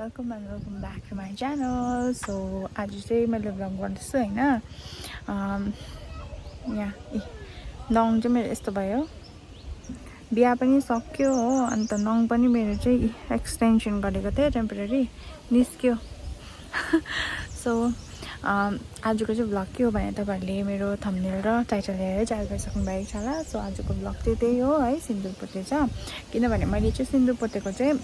welcome back to my channel. So आज चाहिँ मैले भ्लग गर्दैछु हैन यहाँ नङ चाहिँ मेरो यस्तो भयो बिहा पनि सक्यो हो अन्त नङ पनि मेरो चाहिँ एक्सटेन्सन गरेको थिए टेम्परेरी निस्क्यो सो आजको चाहिँ भ्लग के हो भने तपाईहरुले मेरो थम्बनेल र टाइटल हेरेर जान पाइसक्नु भएको छ होला सो आजको भ्लग चाहिँ त्यही हो है सिन्दुर पोते छ किनभने मैले चाहिँ सिन्दुर पोतेको चाहिँ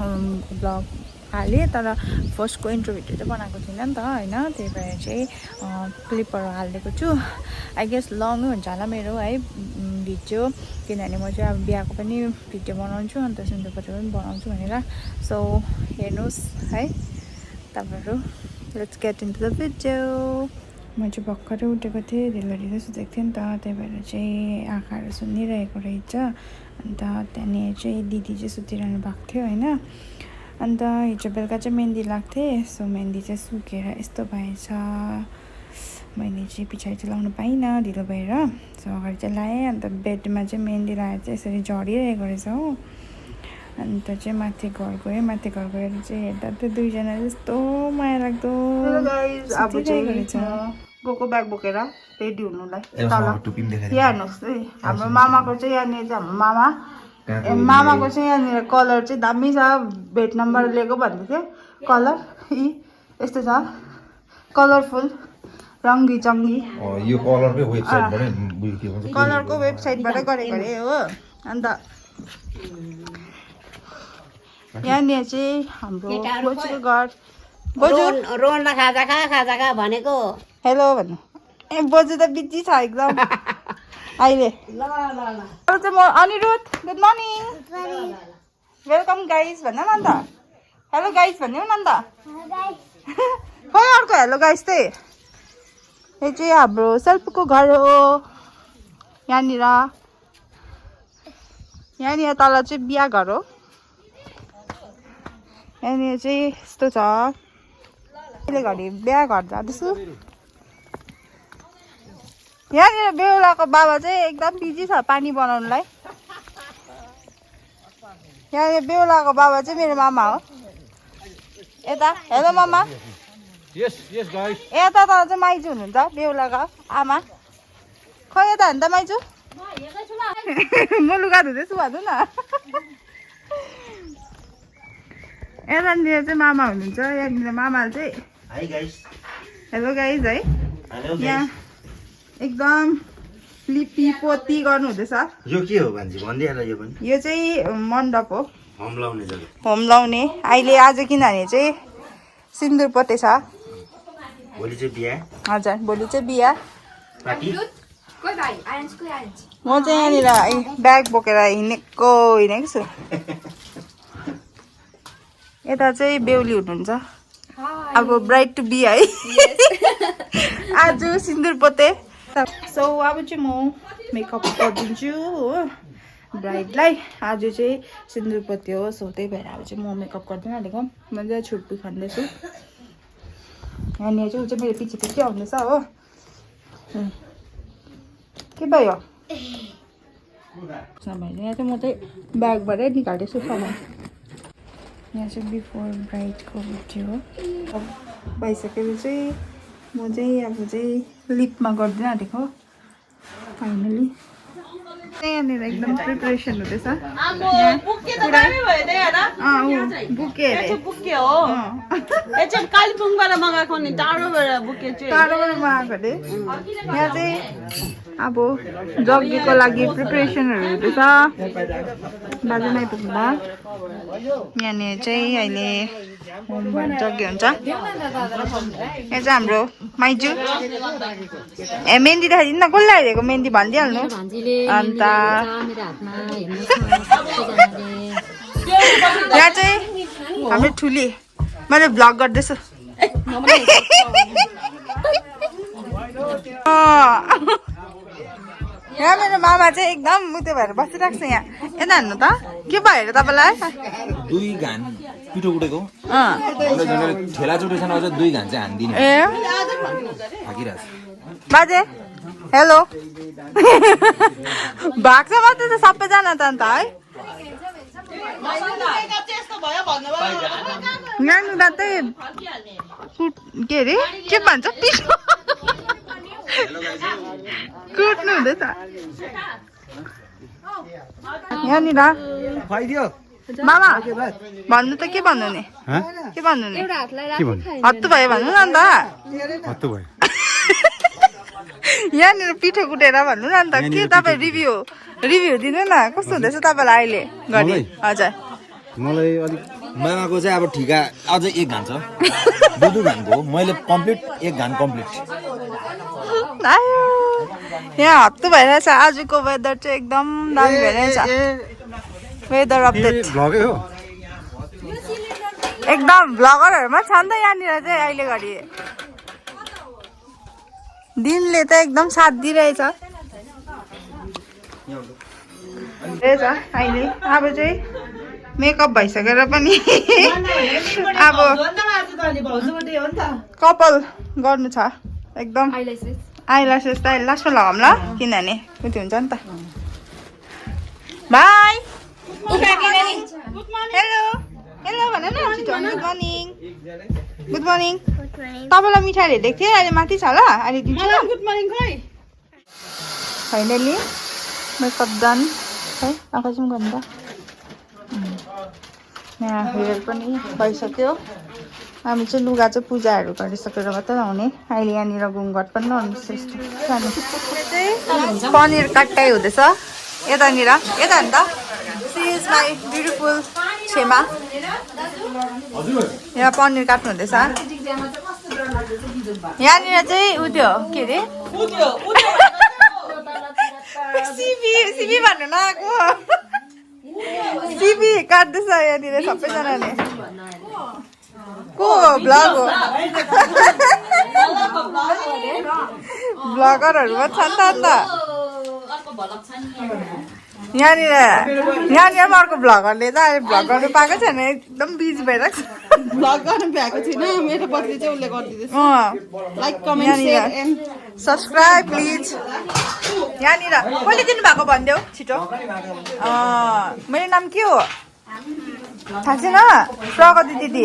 भ्लग हालेँ तर फर्स्टको इन्ट्रो भिडियो चाहिँ बनाएको थिइनँ नि त हैन त्यही भएर चाहिँ क्लिपहरु हालेको छु आई गेस लङ हुन्छ होला मेरो है भिडियो किनभने म चाहिँ अब बिहाको पनि भिडियो बनाउँछु अन्त सिन्दुर पोतेको पनि बनाउँछु भनेर सो हेर्नुस् है तपाईहरु let's get into the video म चाहिँ भर्खरै उठेको थिएँ ढिलो सुतेको थिएँ नि त त्यही भएर चाहिँ आँखाहरू सुन्निरहेको रहेछ अन्त त्यहाँनिर चाहिँ दिदी चाहिँ सुतिरहनु भएको थियो हैन अन्त हिजो बेलुका चाहिँ मेहन्दी लाग्थे सो मेहन्दी चाहिँ सुकेर यस्तो भएछ मैले चाहिँ पछाडि चाहिँ लाउनु पाइनँ ढिलो भएर सो अगाडि चाहिँ लगाएँ अन्त बेडमा चाहिँ मेहन्दी लगाएर चाहिँ यसरी झरिरहेको रहेछ हो अन्त चाहिँ माथि घर गएर चाहिँ हेर्दा त दुईजना यस्तो माया लाग्दो अब चाहिँ गोको ब्याग बोकेर रेडी हुनुलाई तल यहाँ हेर्नुहोस् है हाम्रो मामाको चाहिँ यहाँनिर चाहिँ हाम्रो मामाको चाहिँ यहाँनिर कलर चाहिँ दामी छ भेट नम्बर लिएको भन्दै थियो कलर यस्तो छ कलरफुल रङ्गी चङ्गी यो कलरको वेबसाइटबाट गरेको अरे हो अन्त यहाँनिर चाहिँ हाम्रो बोजूको घर बोजू रोन्डा खाजा खा भनेको हेलो भन्नु ए बोजू त बिजी छ एकदम अहिले अब चाहिँ म Anirudh good morning welcome guys भन्न न त हेलो गाइज भन्नु न त खोइ अर्को हेलो गाइज चाहिँ यो चाहिँ हाम्रो सेल्फको घर हो यहाँनिर तल चाहिँ बिहा घर हो यहाँनिर चाहिँ यस्तो छ अहिले घरि बिहा घर जाँदैछु यहाँनिर बेहुलाको बाबा चाहिँ एकदम बिजी छ पानी बनाउनुलाई यहाँनिर बेहुलाको बाबा चाहिँ मेरो मामा हो यता हेलो मामा यता तर चाहिँ माइजू हुनुहुन्छ बेहुलाको आमा खै यता हो नि त माइजू म लुगा धुँदैछु भन्नु न यतानिर चाहिँ मामा हुनुहुन्छ यहाँनिर मामाले चाहिँ हेलो गाइज है यहाँ एकदम लिपी पोती गर्नु हुँदैछ यो के हो भन्छ भन्दिहाल यो पनि यो चाहिँ मण्डप हो होम लाउने अहिले आज किनभने चाहिँ सिन्दुर पोते छ भोलि चाहिँ बिहा हजुर भोलि चाहिँ बिहा पार्टी म चाहिँ यहाँनिर ब्याग बोकेर हिँडेको छु यता चाहिँ बेहुली हुनुहुन्छ अब ब्राइड टु बी है आज सिन्दुर पोते सो अब चाहिँ म मेकअप गरिदिन्छु हो ब्राइडलाई आज चाहिँ सिन्दुर पोते हो सो त्यही भएर अब चाहिँ म मेकअप गर्दैन हालेको मजा छुट्टी खाँदैछु यहाँनिर चाहिँ ऊ चाहिँ मेरो पछि आउँदैछ हो के भयो यहाँ चाहिँ म चाहिँ ब्यागबाटै निकाल्दैछु सामान यहाँ चाहिँ बिफोर ब्राइडको भिडियो हो अब भइसकेर चाहिँ म चाहिँ अब चाहिँ लिपमा गरिदिन आँटेको फाइनली यहाँनिर एकदम प्रिपरेसन हुँदैछ बुके हो कालिम्पोङबाट मगाएको नि टाढोबाट बुके चाहिँ टाढोबाट मगाएको अरे यहाँ चाहिँ अब जग्गीको लागि प्रिपरेसनहरू हुँदैछ बाजे नै पुग्दा यहाँनिर चाहिँ अहिले जग्गी हुन्छ यहाँ चाहिँ हाम्रो माइजू ए मेहन्दी देखाइदिनु न कसले हालेको मेहन्दी भनिदिइहाल्नु अन्त यहाँ चाहिँ हाम्रो ठुली मैले भ्लग गर्दैछु यहाँ मेरो मामा चाहिँ एकदम उत्यो भएर बसिरहेको छ यहाँ यता हान्नु त के भयो अरे तपाईँलाई दुई घान पिठो उठेको ठेला चुटेछन् अझ दुई घान चाहिँ हान्दिने ए थाकिरहेछ बाजे हेलो भाग्छ मात्रै त सबैजना त अन्त है यस्तो भयो भन्नुभयो यहाँ चाहिँ के अरे के भन्छ पिठो कुट्नु हुँदैछ यहाँनिर मामा भन्नु त के भन्नु नि के भन्नु नि हत्तु भयो भन्नु न अन्त यहाँनिर पिठो कुटेर भन्नु न अन्त के तपाईँ रिभ्यू दिनु न कस्तो हुँदैछ तपाईँलाई अहिले घरि हजुर मलाई अलिक मामाको चाहिँ अब ठिका अझै 1 घान छ 2 घानको हो मैले कम्प्लिट 1 घान कम्प्लिट आयो यहाँ हत्तु भइरहेछ आजको वेदर चाहिँ एकदम दामी भइरहेछ वेदर अपडेट भ्लगै हो एकदम भ्लगरहरूमा छ नि त यहाँनिर चाहिँ अहिले घरि दिनले त एकदम साथ दिइरहेछ अहिले अब चाहिँ मेकअप भइसकेर पनि अब कपाल गर्नु छ एकदम आइल्यासेस त लास्टमा लगाऊँ ल किनभने उति हुन्छ नि त बाई हेलो हेलो भन न गुड मर्निङ गुड मर्निङ तपाईँलाई मिठाईहरू दिएको थिएँ अहिले माथि छ ल अहिले दिन्छु ल गुड मर्निङ खै फाइनली मेकअप डन है आँखा चाहिँ गर्नु त यहाँ हेयर पनि भइसक्यो हामी चाहिँ लुगा चाहिँ पूजाहरू गरिसकेर मात्रै आउने अहिले यहाँनिर घुमघट पनि नहुनु पनिर काट्टाइ हुँदैछ यतानिर यता नि त सी इज माई ब्युटिफुल छेमा यहाँ पनिर काट्नु हुँदैछ यहाँनिर चाहिँ उ त्यो के अरे सिबी भन्नु नआएको सिबी काट्दैछ यहाँनिर सबैजनाले को भ्लग हो भ्लगरहरू पनि छ नि त अन्त यहाँनिर पनि अर्को भ्लगरले त अहिले भ्लग गर्नु पाएको छैन एकदम बिजी भइरहेको छ भ्लग गर्नु भ्याएको छैन मेरो बदली चाहिँ उसले गरिदिँदैछ like comment share and subscribe please यहाँनिर कसले दिनुभएको भनिदेऊ छिटो मेरो नाम के हो थाहा छैन प्रगति दिदी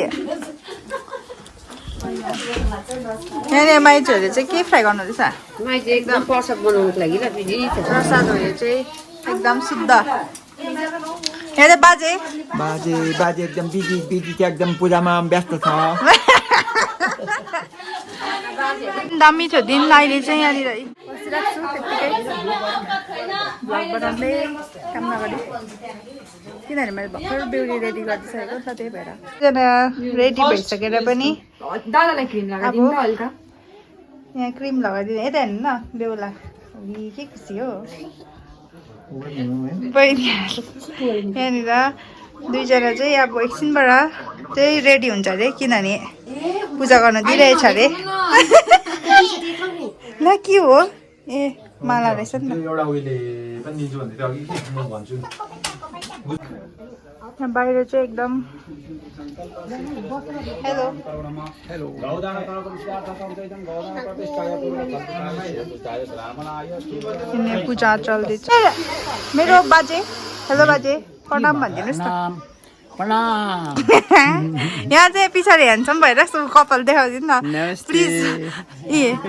यहाँनिर माइतीहरूले चाहिँ के फ्राई गर्नु हुँदैछ माइती एकदम प्रसाद बनाउनुको लागि ल बिजी प्रसादहरू चाहिँ एकदम शुद्ध यहाँ चाहिँ बाजे बाजे एकदम बिजी चाहिँ एकदम पूजामा व्यस्त छ दामी थियो दिन अहिले चाहिँ यहाँनिर बसिरहेको छु त्यत्तिकै भ्लग बनाउँदै काम नगरी किनभने मैले भर्खर बेहुली रेडी गरिदिइसकेको नि त त्यही भएर रेडी भइसकेर पनि दादालाई क्रिम लगाइदिनु त हल्का यहाँ क्रिम लगाइदिनु यता हेर्नु न बेहुला के खुसी हो यहाँनिर दुईजना चाहिँ अब एकछिनबाट चाहिँ रेडी हुन्छ अरे किनभने पूजा गर्न दिइरहेछ अरे ल के हो ए माला रहेछ नि त बाहिर चाहिँ एकदम हेलो पूजा चल्दैछ मेरो बाजे हेलो बाजे प्रणाम भनिदिनुहोस् न यहाँ चाहिँ पछाडि ह्यान्डसम भइरहेको छु कपाल देखाउँदिनु न प्लिज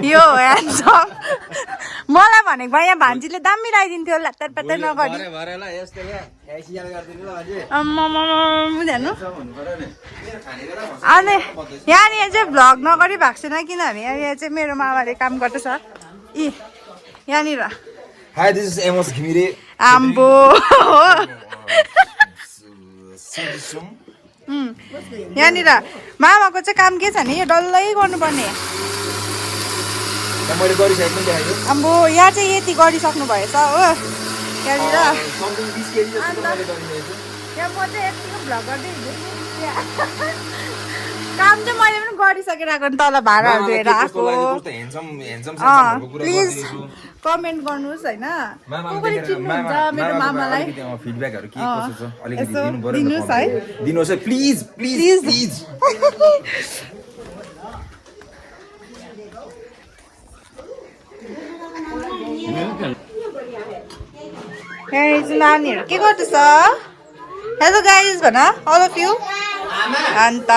यो ह्यान्डसम मलाई भनेको भए यहाँ भान्जीले दामी लगाइदिन्थ्यो लात्तर पात्तर नगरी बुझ्नु अनि यहाँनिर चाहिँ भ्लग नगरी भएको छैन किनभने यहाँ चाहिँ मेरो मामाले काम गर्दैछ यहाँनिर आम्बो यहाँनिर मामाको चाहिँ काम के छ नि यो डल्लै गर्नुपर्ने आम्बो यहाँ चाहिँ यति गरिसक्नु भएछ हो यहाँनिर यहाँ म चाहिँ यतिको भ्लग गर्दै काम चाहिँ मैले पनि गरिसकेर आएको तल भाडाहरू दिएर आएको प्लिज कमेन्ट गर्नुहोस् होइन कसले चिन्नुहुन्छ मेरो मामालाई फिडब्याकहरु के कसो छ अलिकति दिनु पर्यो दिनुस् है दिनुस् है प्लिज प्लिज प्लिज नानीहरू के गर्दैछ हेलो गाइज भन अल अफ यु अन्त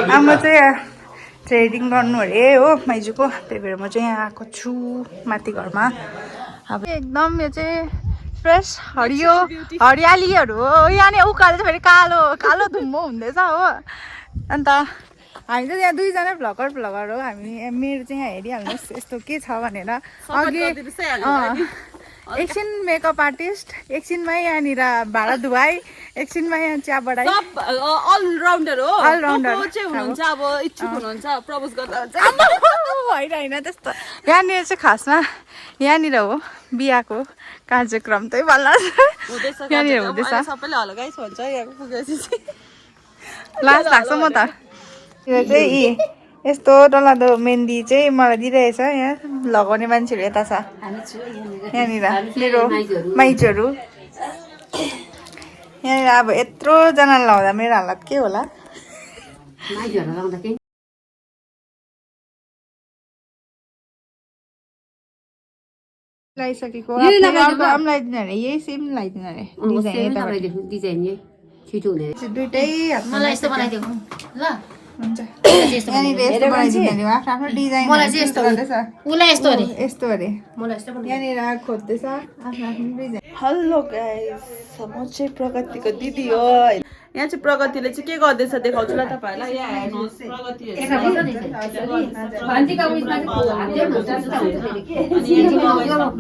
आमा चाहिँ ट्रेडिङ गर्नु अरे हो माइजूको त्यही भएर म चाहिँ यहाँ आएको छु माथि घरमा अब एकदम यो चाहिँ फ्रेस हरियो हरियालीहरू हो यहाँ उकालो चाहिँ फेरि कालो कालो धुम्मो हुँदैछ हो अन्त हामी चाहिँ यहाँ दुईजना भ्लगर हो हामी मेरो चाहिँ यहाँ हेरिहाल्नुहोस् यस्तो के छ भनेर अघि एकछिन मेकअप आर्टिस्ट एकछिनमा यहाँनिर भाँडा धुवाई एकछिनमा यहाँ चिया बढाई अलराउन्डर हो अलराउन्डर चाहिँ हुनुहुन्छ अब इच्छुक हुनुहुन्छ प्रपोज गर्दा होइन त्यस्तो यहाँनिर चाहिँ खासमा यहाँनिर हो बिहाको कार्यक्रम चाहिँ बल्ल यहाँनिर हुँदैछ सबैले हलो गाइस भन्छ यहाँ पुगेपछि लास्ट लाग्छ म त यो चाहिँ यस्तो डरलाग्दो मेहन्दी चाहिँ मलाई दिइरहेछ यहाँ लगाउने मान्छेहरू यता छ यहाँनिर मेरो माइजूहरू यहाँनिर अब यत्रोजना लाउँदा मेरो हालत के होला लगाइसकेको लगाइदिनु अरे यही सेम लगाइदिनु अरे दुइटै हातमा हुन्छ यहाँनिर यस्तो बनाइदिनु अरे आफ्नो आफ्नो डिजाइन यस्तो अरे यहाँनिर खोज्दैछ आफ्नो आफ्नो डिजाइन हेलो गाइस म चाहिँ प्रगतिको दिदी हो यहाँ चाहिँ प्रगतिले चाहिँ के गर्दैछ देखाउँछु ल तपाईँहरूलाई यहाँ हेर्नुहोस्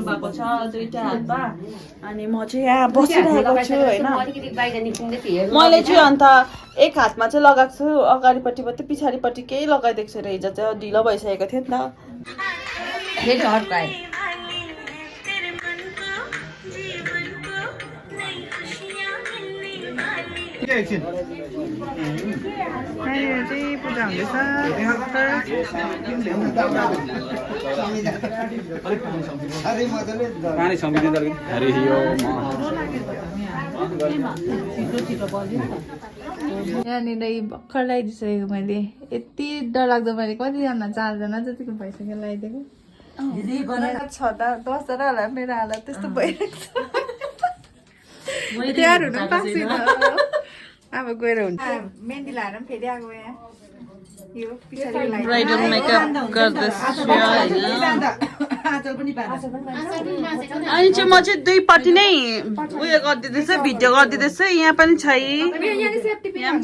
भएको छ दुईटा हातमा अनि म चाहिँ यहाँ बसिरहेको छु होइन मैले चाहिँ अन्त एक हातमा चाहिँ लगाएको छु अगाडिपट्टि मात्रै पछाडिपट्टि केही लगाइदिएको छैन हिजो चाहिँ ढिलो भइसकेको थियो नि त यहाँनिर चाहिँ पूजा हुँदैछ यहाँनिर भर्खर लगाइदिइसकेको मैले यति डरलाग्दो मैले कतिजना 4जना जतिको भइसक्यो लगाइदिएको 10जना होला मेरो हालत त्यस्तो भइरहेको छ तयार हुनु पाएको छैन अब गएर हुन्छ मेहन्दी लाएर पनि फेरि आएको यहाँ यो पछाडि ब्राइडल मेकअप गर्दैछु अनि चाहिँ म चाहिँ दुईपट्टि नै उयो गरिदिँदैछु भिडियो गरिदिँदैछु यहाँ पनि छै यहाँ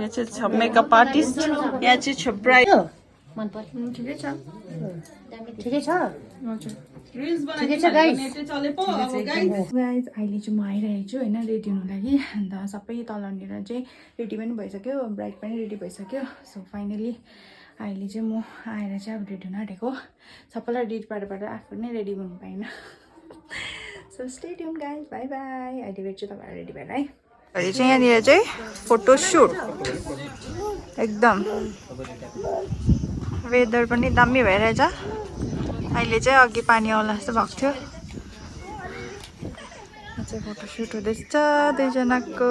चाहिँ छ मेकअप आर्टिस्ट यहाँ चाहिँ छ ब्राइडल ठिकै छ गाइस अहिले चाहिँ म आइरहेको छु होइन रेडी हुनु लागि अन्त सबै तलनिर चाहिँ रेडी पनि भइसक्यो ब्राइड पनि रेडी भइसक्यो सो फाइनली अहिले चाहिँ म आएर चाहिँ अब रेडी हुन आँटेको सबैलाई रेडी पारेर आफू नै रेडी हुनु पाइनँ so stay tune guys by by अहिले भेट्छु तपाईँहरू रेडी भएर है अहिले चाहिँ यहाँनिर चाहिँ फोटोसुट एकदम वेदर पनि दामी भइरहेछ अहिले चाहिँ अघि पानी आउला जस्तो भएको थियो चाहिँ फोटोसुट हुँदैछ दुईजनाको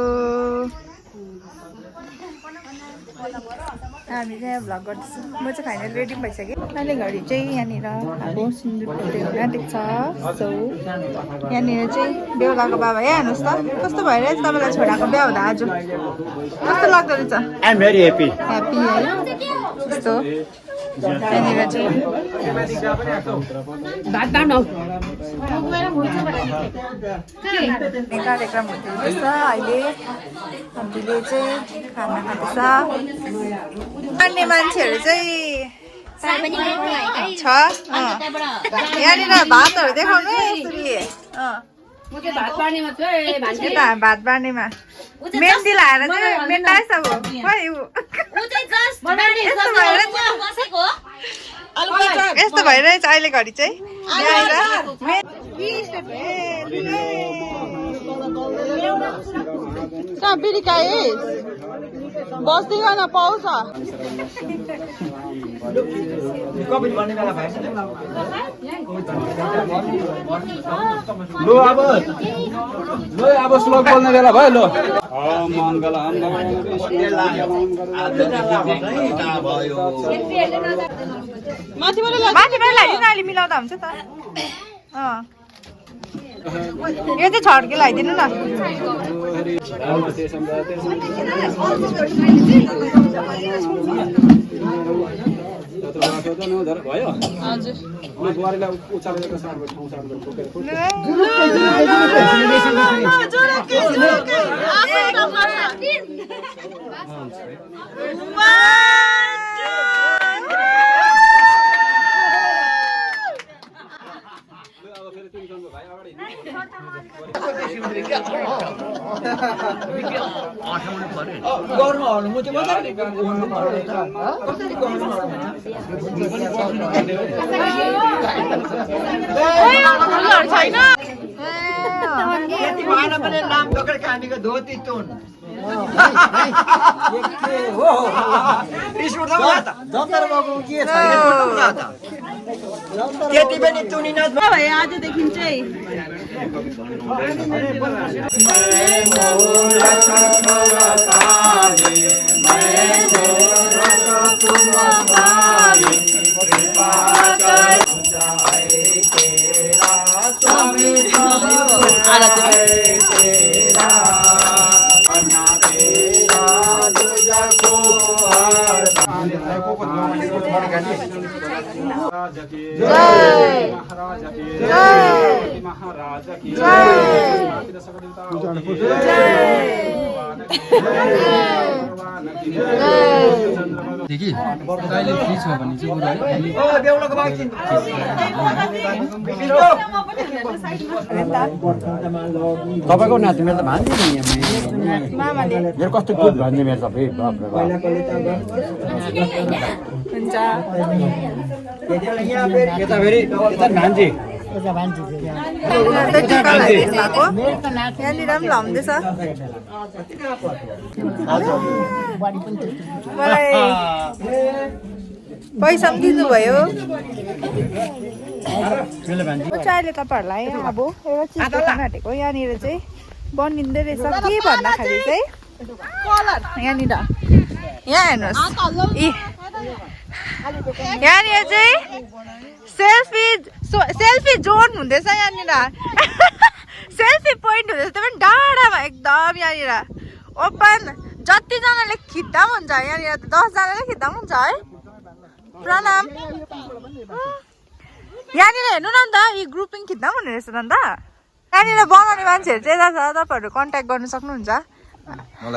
हामी चाहिँ भ्लग गर्दैछौँ म चाहिँ फाइनल रेडी पनि भइसकेँ अहिले घरि चाहिँ यहाँनिर अब सिन्दुर पोते हुन आँटेको छ सो यहाँनिर चाहिँ बेहुलाको बाबा हेर्नुहोस् त कस्तो भइरहेछ तपाईँलाई छोराको बिहा हुँदा आज कस्तो लाग्दो रहेछ ह्याप्पी है यस्तो यहाँनिर चाहिँ कार्यक्रम हुँदैछ अहिले हामीले चाहिँ खाना खाँदैछ खाने मान्छेहरू चाहिँ छ यहाँनिर भातहरू देखाउनु यसरी भात बार्नेमा मेहन्दी लाएर चाहिँ मेटाएछ अब खै यस्तो भइरहेछ अहिले घरि चाहिँ बिरिकाए बस्दिन पाउँछ लो अब श्लोक बोल्ने बेला भयो लो माथिबाट माथिबाट लगाइदिनु अहिले मिलाउँदा हुन्छ त यो चाहिँ छड्के लगाइदिनु न आजदेखि चाहिँ अहिले फ्री छ भने चाहिँ तपाईँको नाति मेरो त भान्जी नि मेरो कस्तो गुड भान्जी मेरो सबै यता फेरि यता भान्जी यहाँनिर पनि लाउँदैछ मलाई पैसा पनि दिनुभयो अहिले तपाईँहरूलाई अब एउटा चिज देखाउन आँटेको यहाँनिर चाहिँ बनिँदै रहेछ के भन्दाखेरि चाहिँ यहाँनिर यहाँ हेर्नुहोस् यहाँनिर चाहिँ सेल्फी जोन हुँदैछ यहाँनिर सेल्फी पोइन्ट हुँदैछ त्यो पनि डाँडामा एकदम यहाँनिर ओपन जतिजनाले खिच्दा पनि हुन्छ यहाँनिर 10 जनाले खिच्दा पनि हुन्छ है प्रणाम यहाँनिर हेर्नु न त यी ग्रुपिङ खिच्दा पनि हुने रहेछ त अन्त यहाँनिर बनाउने मान्छेहरू चाहिँ यता छ तपाईँहरू कन्ट्याक्ट गर्न सक्नुहुन्छ ल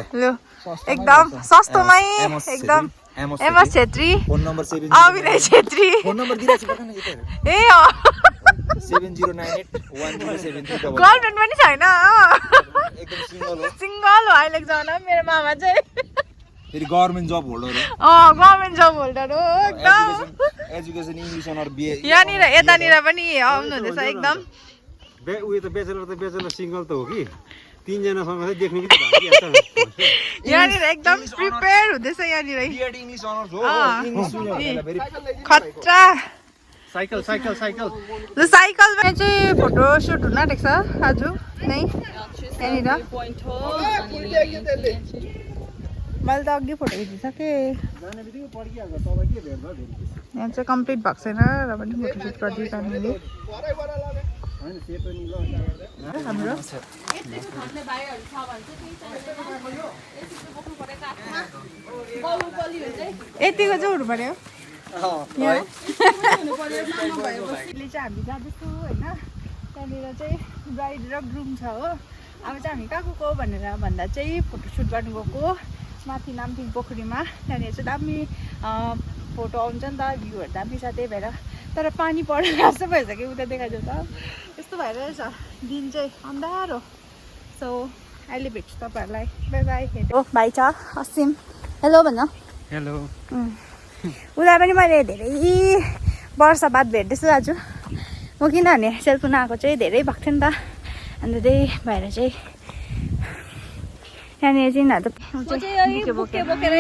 एकदम सस्तोमै एकदम एमएस छेत्री अविनय छेत्री ए गर्लफ्रेन्ड पनि छैन सिङ्गल हो अहिले जमाना मेरो मामा चाहिँ फेरि government job holder government job holder हो एकदम एजुकेसन इंग्लिश अनर बीए यहाँनिर यतानिर पनि आउनु हुँदैछ एकदम उयो त बेचलर सिंगल त हो कि 3 जनासँग चाहिँ देख्ने कि यहाँनिर एकदम प्रिपेयर हुँदैछ यहाँनिर बीएड इंग्लिश अनर्स हो खतरा साइकल साइकलमा चाहिँ फोटो सुट हुन आँटेको छ आज नै यहाँनिर मैले त अघि फोटो खिचिसकेँ यहाँ चाहिँ कम्प्लिट भएको छैन र पनि फोटो सुट गरिदिनु हाम्रो यतिको चाहिँ हुनु पर्यो अहिले चाहिँ हामी जाँदैछौँ होइन त्यहाँनिर चाहिँ ब्राइड र ग्रुम छ हो अब चाहिँ हामी कहाँ गएको भनेर भन्दा चाहिँ फोटोसुट गर्नु गएको माथि नाम्फिङ पोखरीमा त्यहाँनिर चाहिँ दामी फोटो आउँछ नि त भ्यूहरू दामी छ त्यही भएर तर पानी परेर जस्तो भइसक्यो उता देखाइदियो त यस्तो भइरहेछ दिन चाहिँ अन्धारो सो अहिले भेट्छु तपाईँहरूलाई बाई बाई ओ भाइ छ असिम हेलो भन्न हेलो उसलाई पनि मैले धेरै वर्ष बाद भेट्दैछु आज म किनभने सेलफोन आएको चाहिँ धेरै भएको थियो नि त अन्त त्यही भएर चाहिँ यहाँनिर चाहिँ बोकेर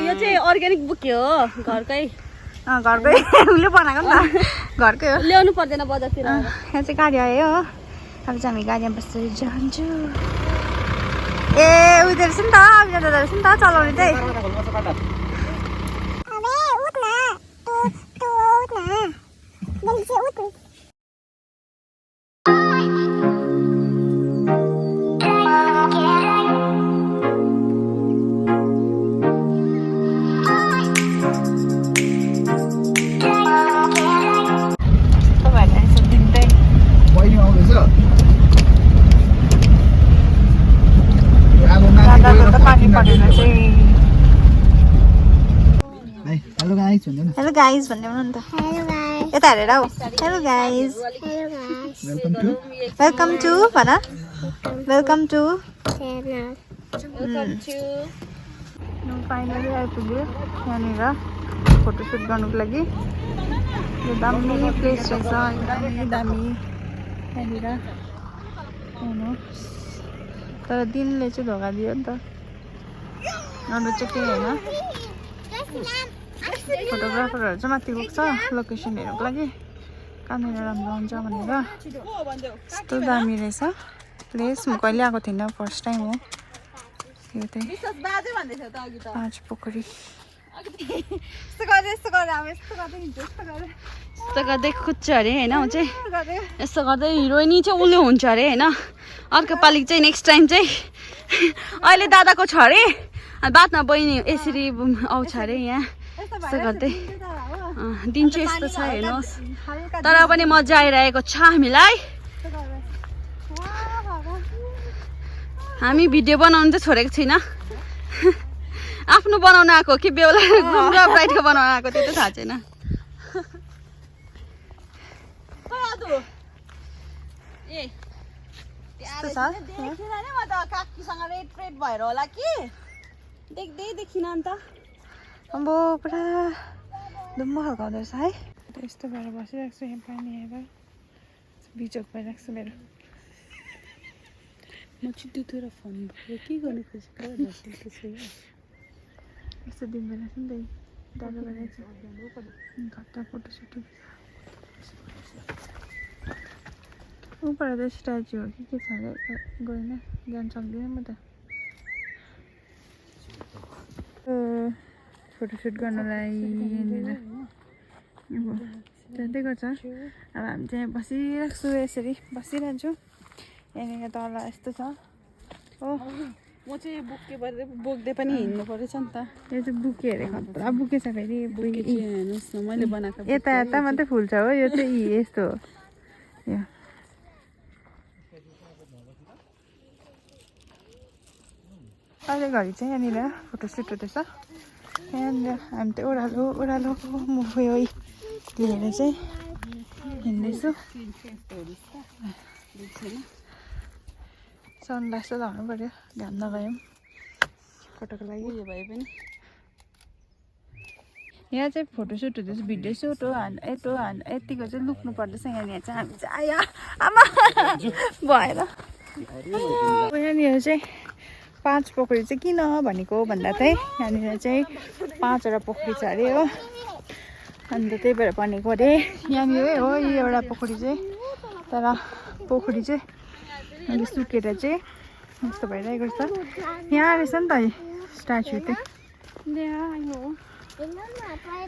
यो चाहिँ अर्ग्यानिक बुके हो घरकै घरकै उसले बनाएको नि त घरकै हो ल्याउनु पर्दैन बजारतिर यहाँ चाहिँ गाडी आयो हो अब चाहिँ हामी गाडीमा बसेर जान्छु ए उयो रहेछ नि त अभिनन्द रहेछ नि त चलाउने चाहिँ हेलो गाइज भन्ने भन्नु नि त यता हेरेर हौ हेलो गाइज वेलकम टु भन वेलकम टु फाइनली आइपुग्यो यहाँनिर फोटोसुट गर्नुको लागि यो दामी प्लेस रहेछ एकदमै दामी यहाँनिर हेर्नुहोस् तर दिनले चाहिँ धोका दियो नि त अरू चाहिँ केही होइन फोटोग्राफरहरू चाहिँ माथि पुग्छ लोकेसन हेर्नुको लागि कहाँनिर राम्रो हुन्छ भनेर यस्तो दामी रहेछ प्लेस म कहिले आएको थिइनँ फर्स्ट टाइम हो यो चाहिँ 5 पोखरी यस्तो गर्दै कुद्छ अरे होइन ऊ चाहिँ यस्तो गर्दै हिरोइनी चाहिँ उसले हुन्छ अरे होइन अर्को पालि चाहिँ नेक्स्ट टाइम चाहिँ अहिले दादाको छ अरे बादमा बहिनी यसरी आउँछ अरे यहाँ यस्तो गर्दै दिन चाहिँ यस्तो छ हेर्नुहोस् तर पनि मजा आइरहेको छ हामीलाई हामी भिडियो बनाउनु चाहिँ छोडेको छैन आफ्नो बनाउन आएको कि बेहुला ग्रुम र ब्राइडको बनाउन आएको त्यो त थाहा छैन काकीसँग रेड रेड भएर होला कि देख्दै देखिन अन्त अम्बो पुरा धुम्म खालको हुँदो रहेछ है यस्तो भएर बसिरहेको छु यहाँ पानी हेरेर बिजोक भइरहेको छु मेरो म छिटो फोन भयो के गर्नु खोजेको यस्तो दिन भइरहेको छ नि त डर भइरहेको छ घट्टा फोटोसुट ऊपर त स्ट्याचु हो कि के छ अरे गएन जान सक्दिनँ म त फोटोसुट गर्नलाई यहाँनिर अब जाँदै गर्छ अब हामी चाहिँ बसिरहेको छु यसरी बसिरहन्छु यहाँनिर तल यस्तो छ हो म चाहिँ बोक्दै पनि हिँड्नु परेछ नि त यो चाहिँ बुके अरे खतरा बुके छ फेरि हेर्नुहोस् न मैले बनाएको यता यता मात्रै फुल छ हो यो चाहिँ यस्तो हो यो अहिले घरि चाहिँ यहाँनिर फोटोसुट हुँदैछ यहाँनिर हामी त ओह्रालो ओह्रालो मुफै लिएर चाहिँ हिँड्दैछु सनग्लास त लाउनु पऱ्यो घाम नगयौँ फोटोको लागि भए पनि यहाँ चाहिँ फोटोसुट हुँदैछ भिडियो सुट हो यतिको चाहिँ लुक्नु पर्दैछ यहाँनिर चाहिँ हामी चाहिँ आया आमा भएर यहाँनिर चाहिँ 5 पोखरी चाहिँ किन भनेको भन्दा चाहिँ यहाँनिर चाहिँ 5वटा पोखरी छ अरे हो अन्त त्यही भएर भनेको अरे यहाँनिर हो यो एउटा पोखरी चाहिँ तर पोखरी चाहिँ अहिले सुकेर चाहिँ यस्तो भइरहेको छ यहाँ रहेछ नि त स्ट्याचु चाहिँ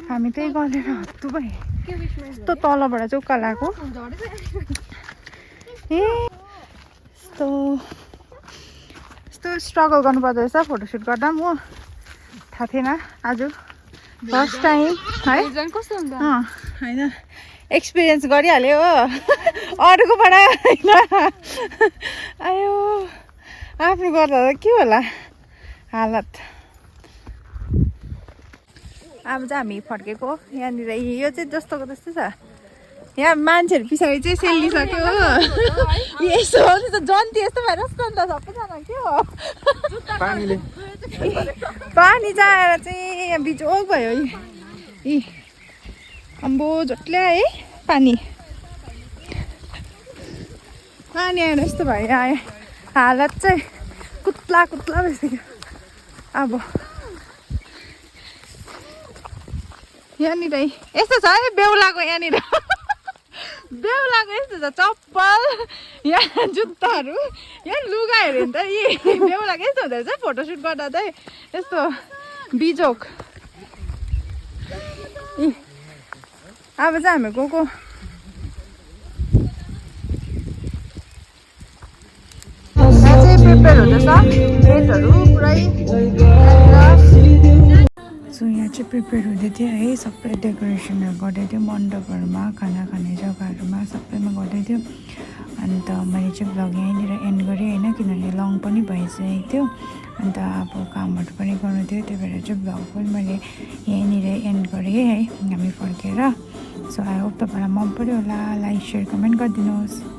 हामी त्यही गरेर हत्तु भयो यस्तो तलबाट चाहिँ उकालो आएको ए यस्तो स्ट्रगल गर्नुपर्दो रहेछ फोटोसुट गर्दा पनि हो थाहा थिएन आज फर्स्ट टाइम है होइन एक्सपिरियन्स गरिहाल्यो हो अरूकोबाट होइन आयो आफ्नो गर्दा त के होला हालत अब चाहिँ हामी फर्केको यहाँनिर यो चाहिँ जस्तोको त्यस्तै छ यहाँ मान्छेहरू पछाडि चाहिँ सेलिसक्यो हो यस्तो हो नि त जन्ती यस्तो भएर नि त सबैजना के हो पानी जाएर चाहिँ बिजोग भयो यी अम्बो झोट्ल्या है पानी आएर यस्तो भयो आयो हालत चाहिँ कुत्ला भइसक्यो अब यहाँनिर यस्तो छ है बेहुलाको यहाँनिर बेहुलाको यस्तो छ चप्पल यहाँ जुत्ताहरू यहाँ लुगाहरू नि त यी बेहुलाको यस्तो हुँदो रहेछ फोटोसुट गर्दा चाहिँ यस्तो बिजोक अब चाहिँ हामी गएको प्रिपेयर हुँदैछ टेन्टहरू पुरै सो यहाँ चाहिँ प्रिपेयर हुँदै थियो है सबै डेकोरेसनहरू गर्दै थियो मण्डपहरूमा खाना खाने जग्गाहरूमा सबैमा गर्दै थियो अन्त मैले चाहिँ भ्लग यहीँनिर एन्ड गरेँ होइन किनभने लङ पनि भइसकेको थियो अन्त अब कामहरू पनि गर्नु थियो त्यही भएर चाहिँ भ्लग पनि मैले यहीँनिर एन्ड गरेँ है हामी फर्केर सो आई होप तपाईँलाई मन पऱ्यो होला लाइक सेयर कमेन्ट गरिदिनुहोस्